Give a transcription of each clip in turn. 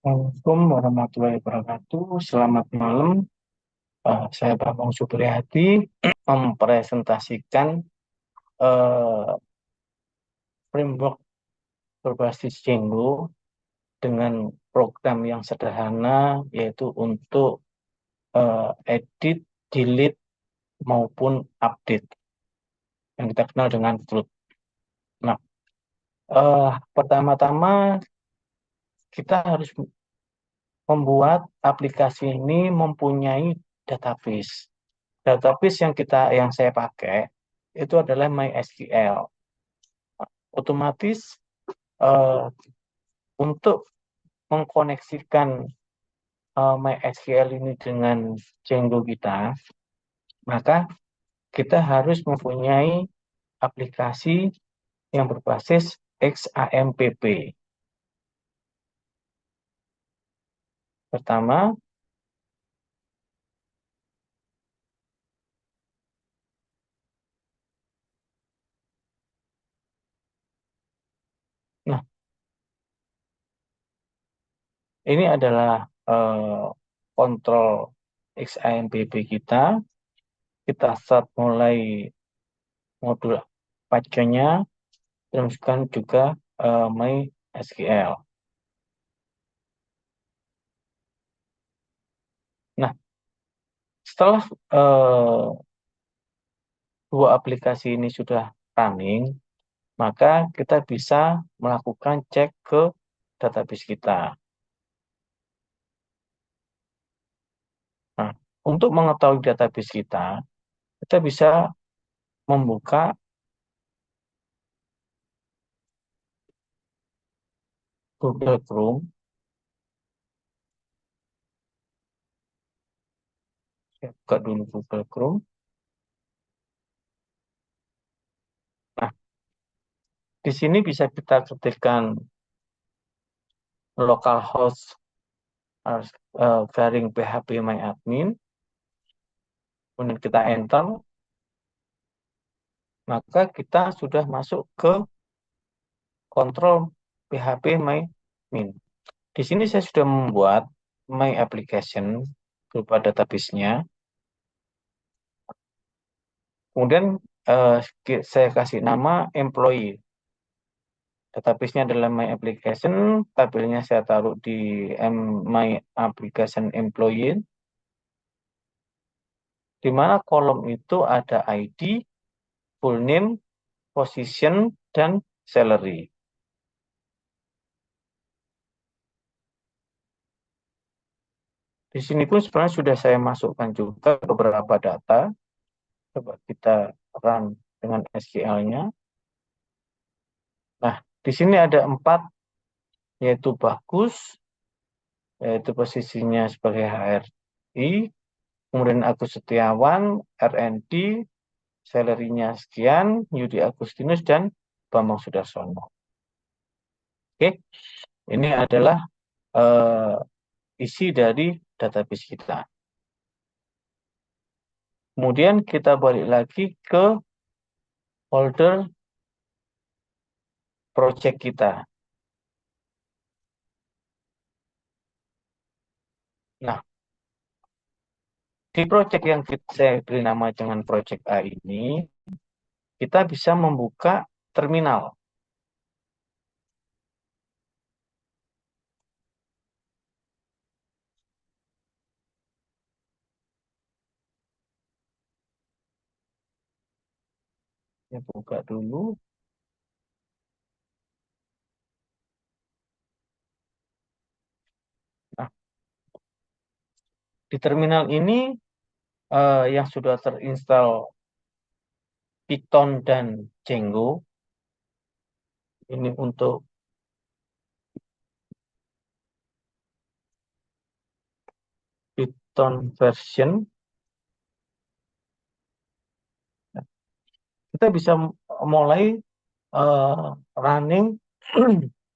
Assalamualaikum warahmatullahi wabarakatuh. Selamat malam. Saya Bambang Supriyadi mempresentasikan eh, framework berbasis Django dengan program yang sederhana, yaitu untuk edit, delete, maupun update yang kita kenal dengan float. Nah, pertama-tama kita harus membuat aplikasi ini mempunyai database. Database yang saya pakai itu adalah MySQL. Otomatis eh, untuk mengkoneksikan MySQL ini dengan Django kita, maka kita harus mempunyai aplikasi yang berbasis XAMPP. Pertama, nah ini adalah kontrol XAMPP kita. Kita start mulai modul Apache-nya, teruskan juga MySQL. Nah, setelah dua aplikasi ini sudah running, maka kita bisa melakukan cek ke database kita. Nah, untuk mengetahui database kita bisa membuka Google Chrome. Saya buka dulu Google Chrome. Nah, di sini bisa kita ketikkan localhost garing php myadmin, kemudian kita enter, maka kita sudah masuk ke kontrol php myadmin. Di sini saya sudah membuat my application berupa database-nya. Kemudian saya kasih nama employee. Database-nya adalah my application, tabelnya saya taruh di my application employee, di mana kolom itu ada ID, full name, position, dan salary. Di sini pun sebenarnya sudah saya masukkan juga beberapa data. Coba kita run dengan SQL-nya. Nah, di sini ada 4, yaitu bagus, yaitu posisinya sebagai HRI, kemudian Agus Setiawan, RND, salary-nya sekian, Yudi Agustinus, dan Bambang Sudarsono. Oke, ini adalah isi dari database kita. Kemudian kita balik lagi ke folder project kita. Nah, di project yang saya beri nama dengan project A ini, kita bisa membuka terminal. Saya buka dulu. Nah, di terminal ini yang sudah terinstall Python dan Django, ini untuk Python version, kita bisa mulai running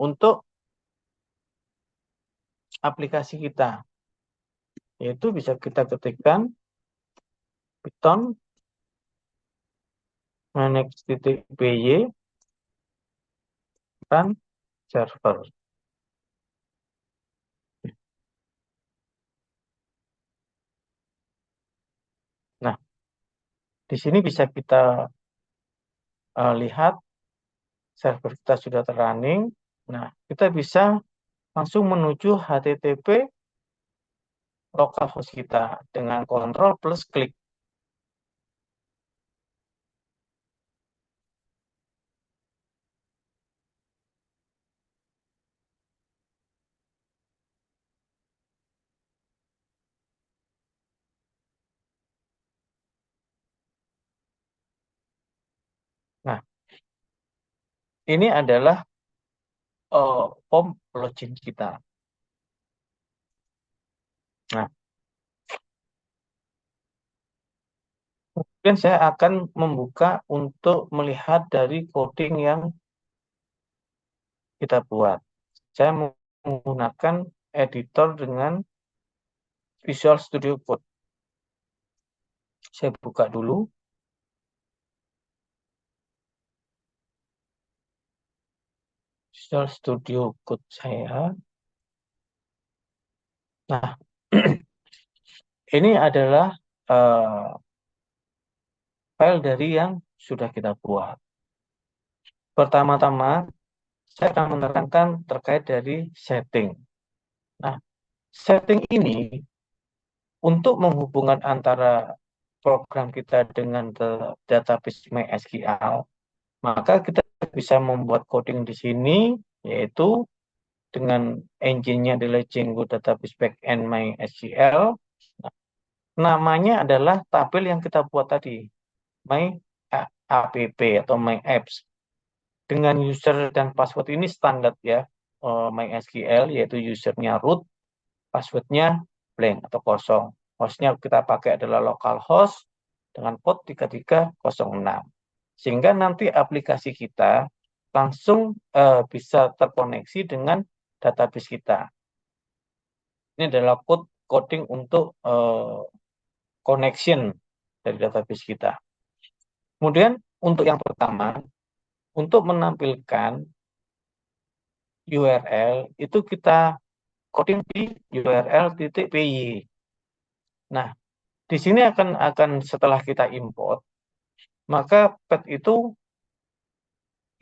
untuk aplikasi kita. Yaitu bisa kita ketikkan Python manage.py run server. Di sini bisa kita lihat server kita sudah running. Nah, kita bisa langsung menuju HTTP localhost kita dengan kontrol plus klik. Nah, ini adalah form login kita. Nah, kemudian saya akan membuka untuk melihat dari coding yang kita buat. Saya menggunakan editor dengan Visual Studio Code. Saya buka dulu. Visual Studio Code saya. Nah, ini adalah file dari yang sudah kita buat. Pertama-tama, saya akan menerangkan terkait dari setting. Nah, setting ini untuk menghubungkan antara program kita dengan database MySQL, maka kita bisa membuat coding di sini, yaitu dengan engine-nya adalah Django Database Backend MySQL. Nah, namanya adalah tabel yang kita buat tadi, MyApp atau MyApps. Dengan user dan password ini standar ya, MySQL, yaitu usernya root, passwordnya blank atau kosong. Hostnya kita pakai adalah localhost dengan port 3306. Sehingga nanti aplikasi kita langsung bisa terkoneksi dengan database kita. Ini adalah coding untuk connection dari database kita. Kemudian untuk yang pertama, untuk menampilkan URL itu kita coding di URL.py. Nah, di sini akan setelah kita import, maka path itu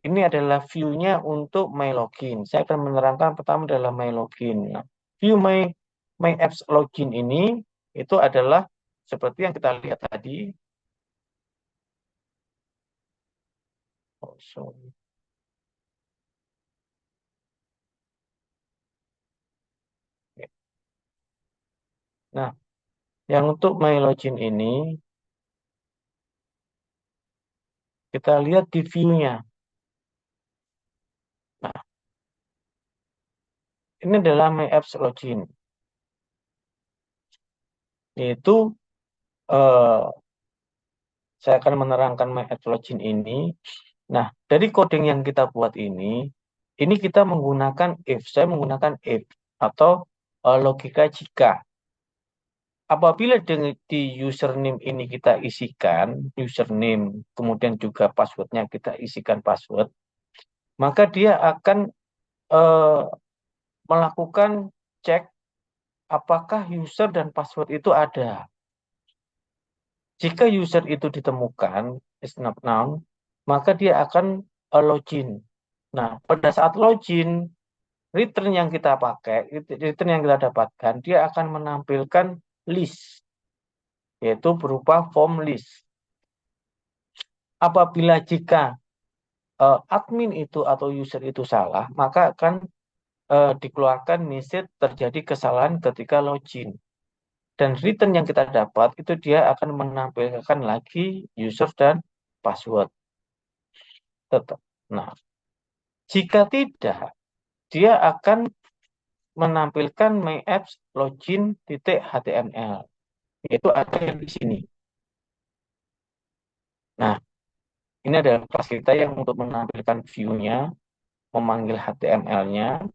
ini adalah view-nya untuk my login. Saya akan menerangkan pertama adalah my login. Nah, view my apps login ini itu adalah seperti yang kita lihat tadi. Oh, sorry. Nah, yang untuk my login ini kita lihat di view-nya. Nah, ini adalah my apps login. Yaitu saya akan menerangkan my apps login ini. Nah, dari coding yang kita buat ini kita menggunakan if. Saya menggunakan if atau logika jika. Apabila di username ini kita isikan, username, kemudian juga passwordnya kita isikan password, maka dia akan melakukan cek apakah user dan password itu ada. Jika user itu ditemukan, is not known, maka dia akan login. Nah, pada saat login, return yang kita pakai, return yang kita dapatkan, dia akan menampilkan list, yaitu berupa form list. Apabila jika admin itu atau user itu salah, maka akan dikeluarkan message terjadi kesalahan ketika login. Dan return yang kita dapat itu dia akan menampilkan lagi user dan password. Tetap. Nah, jika tidak, dia akan menampilkan my apps login.html. Yaitu ada yang di sini. Nah, ini adalah kelas kita yang untuk menampilkan view-nya, memanggil HTML-nya.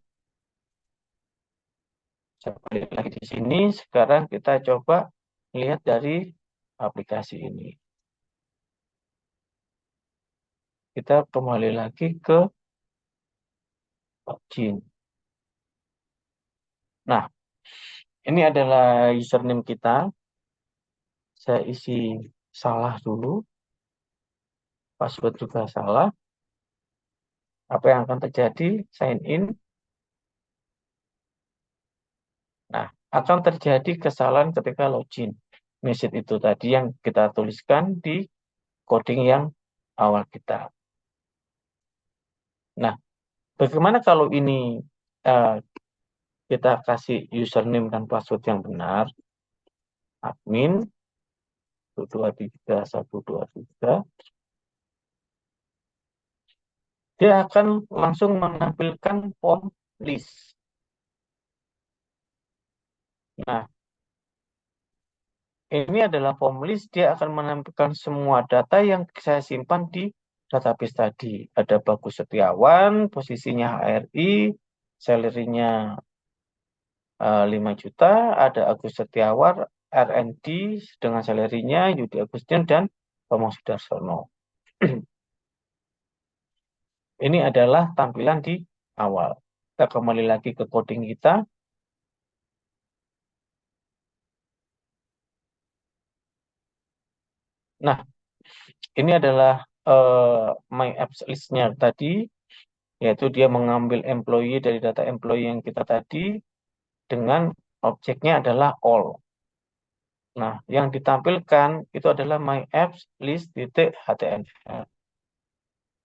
Saya balik lagi di sini. Sekarang kita coba lihat dari aplikasi ini. Kita kembali lagi ke login. Nah, ini adalah username kita. Saya isi salah dulu, password juga salah, apa yang akan terjadi? Sign in. Nah, akan terjadi kesalahan ketika login. Message itu tadi yang kita tuliskan di coding yang awal kita. Nah, bagaimana kalau ini eh, kita kasih username dan password yang benar? Admin 123 123, dia akan langsung menampilkan form list. Nah, ini adalah form list, dia akan menampilkan semua data yang saya simpan di database tadi. Ada Bagus Setiawan, posisinya HRI, salary-nya 5 juta, ada Agus Setiawan, R&D dengan salary-nya, Yudi Agustin, dan Bambang Sudarsono. Ini adalah tampilan di awal. Kita kembali lagi ke coding kita. Nah, ini adalah my apps list-nya tadi, yaitu dia mengambil employee dari data employee yang kita tadi dengan objeknya adalah all. Nah, yang ditampilkan itu adalah my apps list titik html.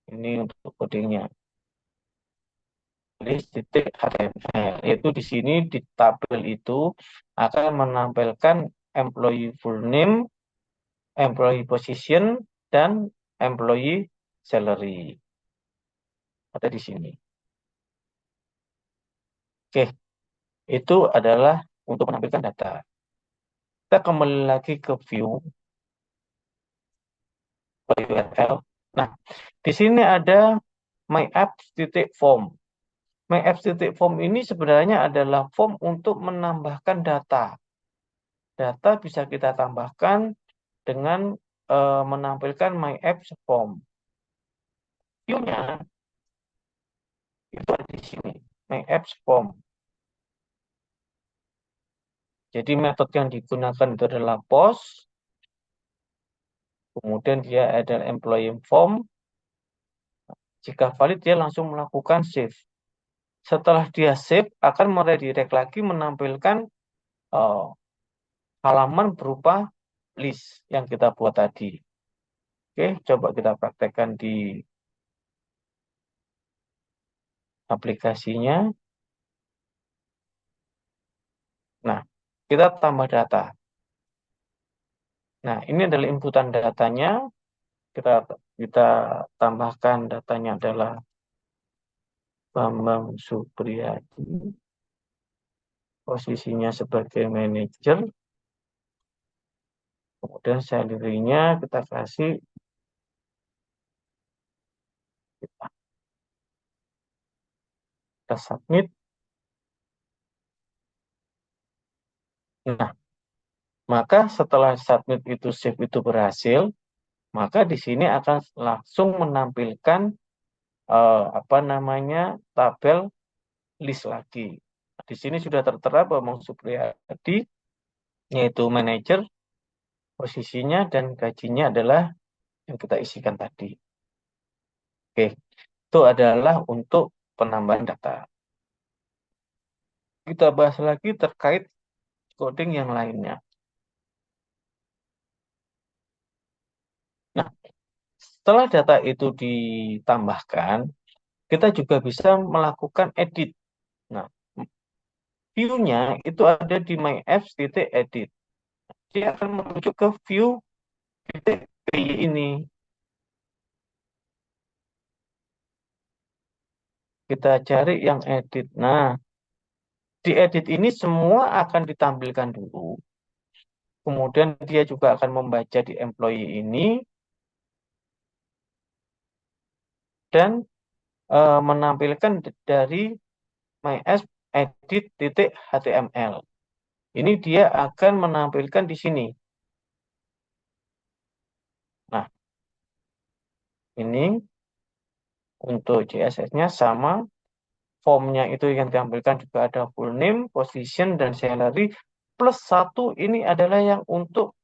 Ini untuk codingnya. List titik html. Yaitu di sini di tabel itu akan menampilkan employee full name, employee position, dan employee salary. Ada di sini. Oke, itu adalah untuk menampilkan data. Kita kembali lagi ke view URL. Nah, di sini ada my apps titik form. My apps titik form ini sebenarnya adalah form untuk menambahkan data. Data bisa kita tambahkan dengan menampilkan my apps form. View-nya itu ada di sini, my apps form. Jadi metode yang digunakan itu adalah post, kemudian dia ada employee form. Jika valid, dia langsung melakukan save. Setelah dia save, akan meredirect lagi menampilkan uh, halaman berupa list yang kita buat tadi. Oke, coba kita praktekkan di aplikasinya. Nah, kita tambah data. Nah, ini adalah inputan datanya. Kita kita tambahkan datanya adalah Bambang Supriyadi, posisinya sebagai manajer. Kemudian salary-nya kita kasih, kita submit. Nah, maka setelah submit itu, save itu berhasil, maka di sini akan langsung menampilkan apa namanya, tabel list lagi. Di sini sudah tertera Bambang Supriyadi, yaitu manajer, posisinya dan gajinya adalah yang kita isikan tadi. Oke, itu adalah untuk penambahan data. Kita bahas lagi terkait coding yang lainnya. Nah, setelah data itu ditambahkan, kita juga bisa melakukan edit. Nah, view-nya itu ada di my apps titik edit. Dia akan merujuk ke view titik PY ini. Kita cari yang edit. Nah, di edit ini semua akan ditampilkan dulu. Kemudian dia juga akan membaca di employee ini dan menampilkan dari my apps edit titik html. Ini dia akan menampilkan di sini. Nah, ini untuk CSS-nya sama. Formnya itu yang ditampilkan juga ada full name, position, dan salary. Plus satu ini adalah yang untuk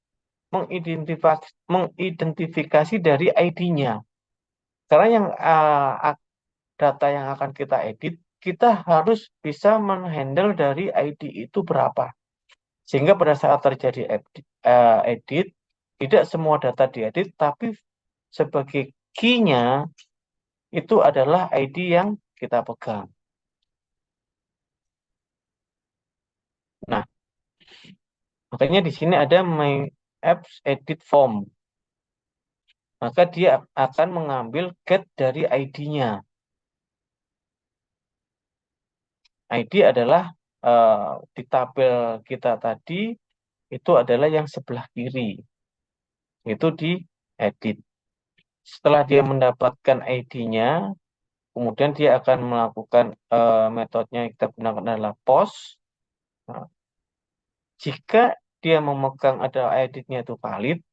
mengidentifikasi dari ID-nya. Karena yang data yang akan kita edit, kita harus bisa menghandle dari ID itu berapa. Sehingga pada saat terjadi edit, tidak semua data diedit, tapi sebagai key-nya itu adalah ID yang kita pegang. Nah, makanya di sini ada My Apps Edit Form. Maka dia akan mengambil get dari ID-nya. ID adalah di tabel kita tadi, itu adalah yang sebelah kiri. Itu di edit. Setelah dia mendapatkan ID-nya, kemudian dia akan melakukan metodenya yang kita gunakan adalah post. Nah, jika dia memegang ada editnya itu valid,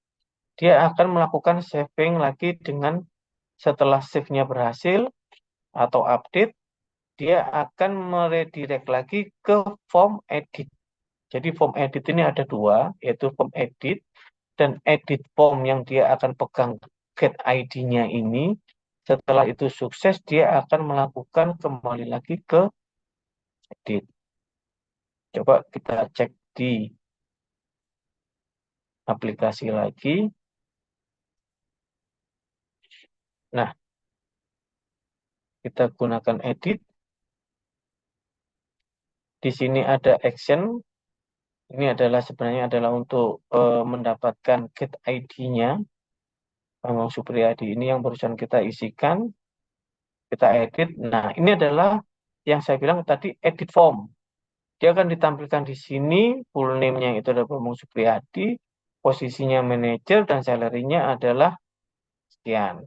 dia akan melakukan saving lagi dengan setelah save-nya berhasil atau update, dia akan meredirect lagi ke form edit. Jadi form edit ini ada dua, yaitu form edit dan edit form yang dia akan pegang get ID-nya ini. Setelah itu sukses, dia akan melakukan kembali lagi ke edit. Coba kita cek di aplikasi lagi. Nah, kita gunakan edit. Di sini ada action. Ini adalah sebenarnya adalah untuk mendapatkan get ID-nya. Bambang Supriyadi ini yang barusan kita isikan, kita edit. Nah, ini adalah yang saya bilang tadi edit form. Dia akan ditampilkan di sini, full name-nya itu adalah Bambang Supriyadi, posisinya manajer, dan salary-nya adalah sekian.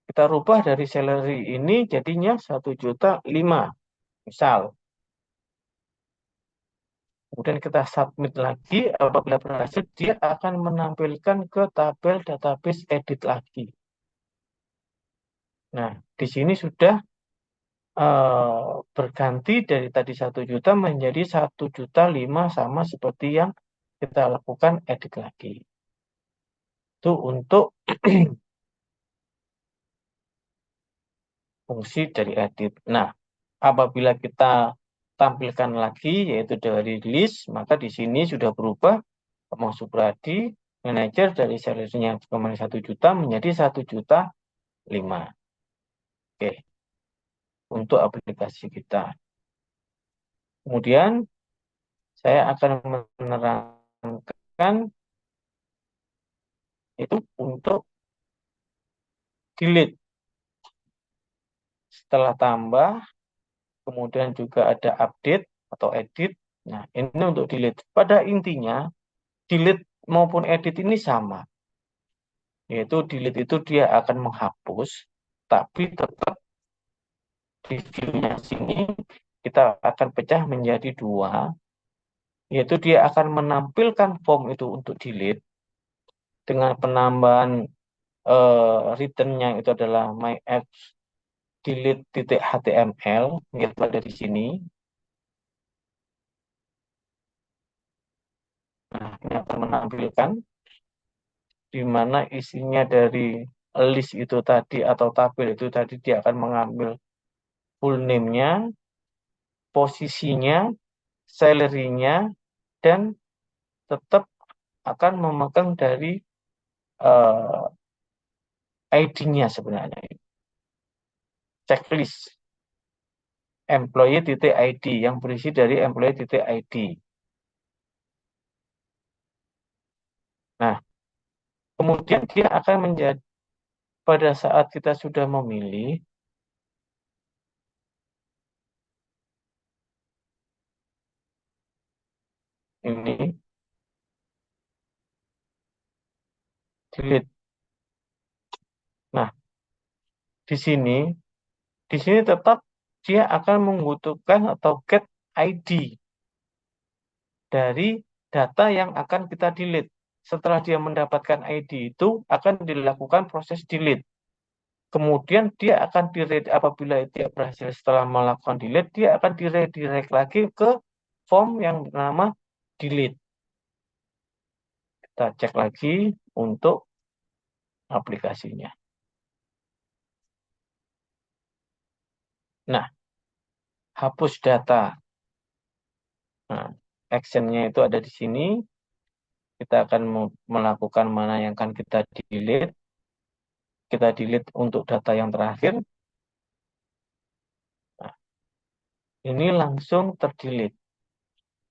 Kita rubah dari salary ini jadinya 1.500.000, misal. Kemudian kita submit lagi, apabila berhasil, dia akan menampilkan ke tabel database edit lagi. Nah, di sini sudah berganti dari tadi 1 juta menjadi 1.500.000 sama seperti yang kita lakukan edit lagi. Itu untuk fungsi dari edit. Nah, apabila kita tampilkan lagi yaitu dari list, maka di sini sudah berubah Bambang Supriyadi manajer dari salary-nya kemarin 1 juta menjadi 1.500.000. Oke, untuk aplikasi kita. Kemudian saya akan menerangkan itu untuk delete. Setelah tambah, kemudian juga ada update atau edit. Nah, ini untuk delete. Pada intinya, delete maupun edit ini sama. Yaitu delete itu dia akan menghapus, tapi tetap di view-nya sini kita akan pecah menjadi dua. Yaitu dia akan menampilkan form itu untuk delete dengan penambahan return-nya itu adalah my apps delete.html, yaitu ada di sini. Nah, ini akan menampilkan di mana isinya dari list itu tadi atau tabel itu tadi dia akan mengambil full name-nya, posisinya, salary-nya, dan tetap akan memegang dari ID-nya sebenarnya. Checklist employee.id yang berisi dari employee.id. Nah, kemudian dia akan menjadi pada saat kita sudah memilih, ini delete. Nah, di sini tetap dia akan membutuhkan atau get ID dari data yang akan kita delete. Setelah dia mendapatkan ID itu akan dilakukan proses delete. Kemudian dia akan apabila dia berhasil setelah melakukan delete, dia akan diredirect lagi ke form yang bernama delete. kita cek lagi untuk aplikasinya. Nah, hapus data. Nah, actionnya itu ada di sini. Kita akan melakukan mana yang akan kita delete. Kita delete untuk data yang terakhir. Nah, ini langsung terdelete.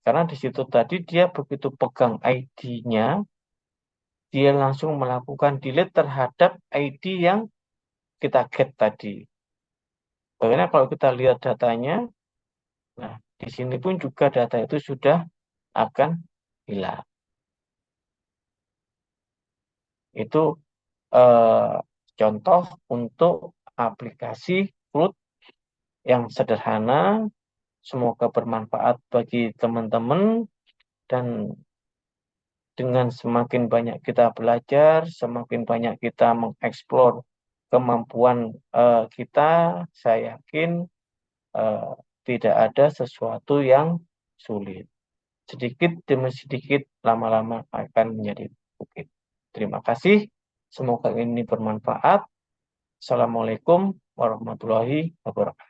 Karena di situ tadi dia begitu pegang ID-nya, dia langsung melakukan delete terhadap ID yang kita get tadi. Bagaimana kalau kita lihat datanya, nah di sini pun juga data itu sudah akan hilang. Itu eh, contoh untuk aplikasi Flood yang sederhana. Semoga bermanfaat bagi teman-teman dan dengan semakin banyak kita belajar, semakin banyak kita mengeksplor kemampuan kita, saya yakin eh, tidak ada sesuatu yang sulit. Sedikit demi sedikit, lama-lama akan menjadi bukit. Terima kasih. Semoga ini bermanfaat. Assalamualaikum warahmatullahi wabarakatuh.